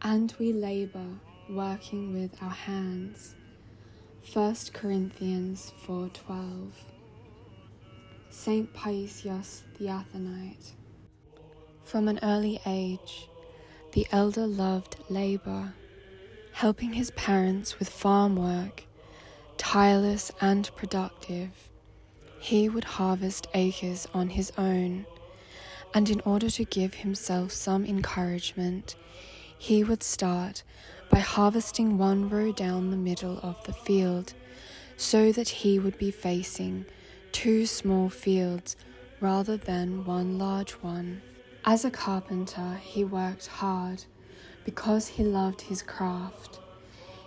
and we labour, working with our hands. 1 Corinthians 4:12. Saint Paisios the Athonite. From an early age, the elder loved labour, helping his parents with farm work, tireless and productive. He would harvest acres on his own, and in order to give himself some encouragement, he would start by harvesting one row down the middle of the field, so that he would be facing 2 small fields rather than one large one. As a carpenter, he worked hard because he loved his craft.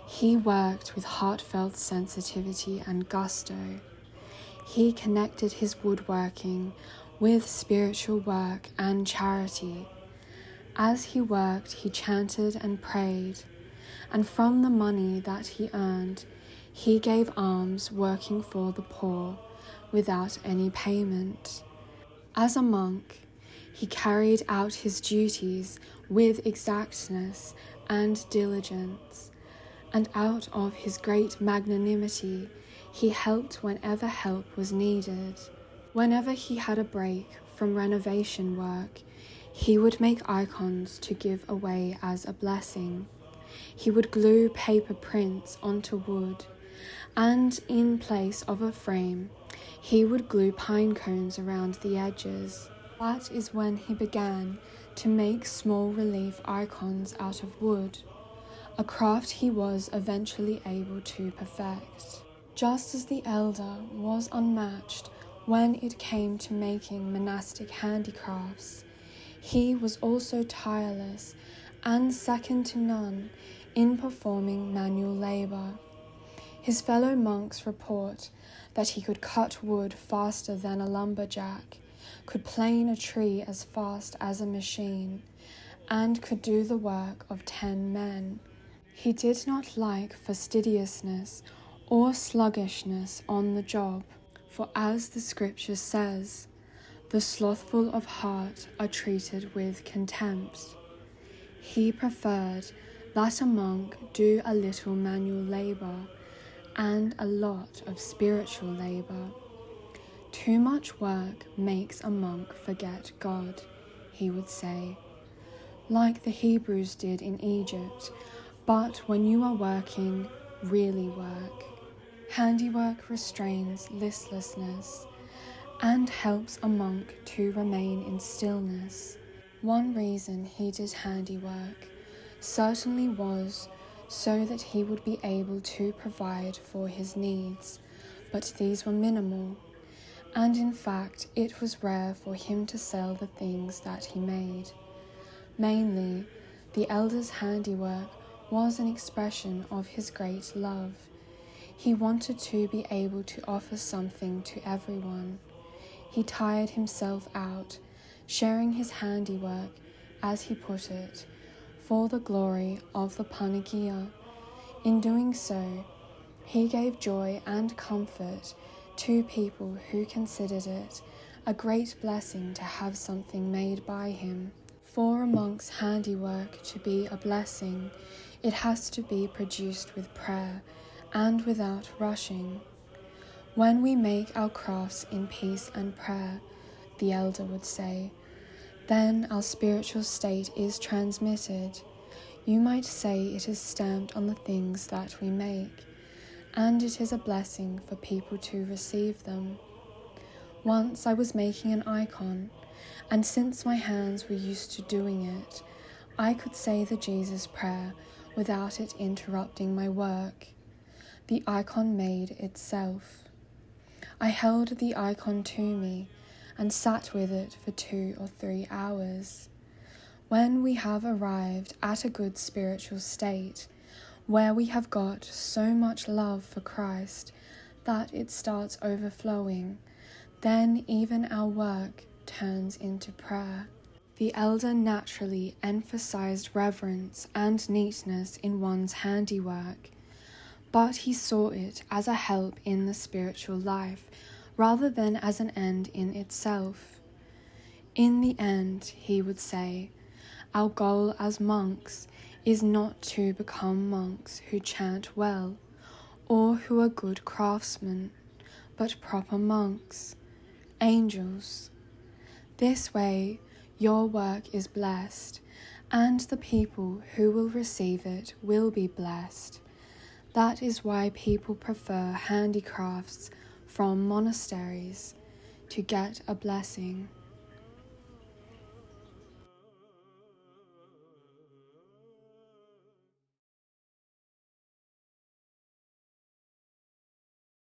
He worked with heartfelt sensitivity and gusto. He connected his woodworking with spiritual work and charity. As he worked, he chanted and prayed, and from the money that he earned, he gave alms, working for the poor without any payment. As a monk, he carried out his duties with exactness and diligence, and out of his great magnanimity, he helped whenever help was needed. Whenever he had a break from renovation work, he would make icons to give away as a blessing. He would glue paper prints onto wood, and in place of a frame, he would glue pine cones around the edges. That is when he began to make small relief icons out of wood, a craft he was eventually able to perfect. Just as the elder was unmatched when it came to making monastic handicrafts, he was also tireless and second to none in performing manual labour. His fellow monks report that he could cut wood faster than a lumberjack, could plane a tree as fast as a machine, and could do the work of 10 men. He did not like fastidiousness or sluggishness on the job, for as the scripture says, the slothful of heart are treated with contempt. He preferred that a monk do a little manual labour and a lot of spiritual labour. Too much work makes a monk forget God, he would say, like the Hebrews did in Egypt, but when you are working, really work. Handiwork restrains listlessness and helps a monk to remain in stillness. One reason he did handiwork certainly was so that he would be able to provide for his needs, but these were minimal, and in fact it was rare for him to sell the things that he made. Mainly, the elder's handiwork was an expression of his great love. He wanted to be able to offer something to everyone. He tired himself out, sharing his handiwork, as he put it, for the glory of the Panagia. In doing so, he gave joy and comfort to people who considered it a great blessing to have something made by him. For a monk's handiwork to be a blessing, it has to be produced with prayer and without rushing. When we make our crafts in peace and prayer, the elder would say, then our spiritual state is transmitted. You might say it is stamped on the things that we make, and it is a blessing for people to receive them. Once I was making an icon, and since my hands were used to doing it, I could say the Jesus prayer without it interrupting my work. The icon made itself. I held the icon to me and sat with it for 2 or 3 hours. When we have arrived at a good spiritual state, where we have got so much love for Christ that it starts overflowing, then even our work turns into prayer. The elder naturally emphasized reverence and neatness in one's handiwork, but he saw it as a help in the spiritual life rather than as an end in itself. In the end, he would say, our goal as monks is not to become monks who chant well, or who are good craftsmen, but proper monks, angels. This way your work is blessed, and the people who will receive it will be blessed. That is why people prefer handicrafts from monasteries to get a blessing.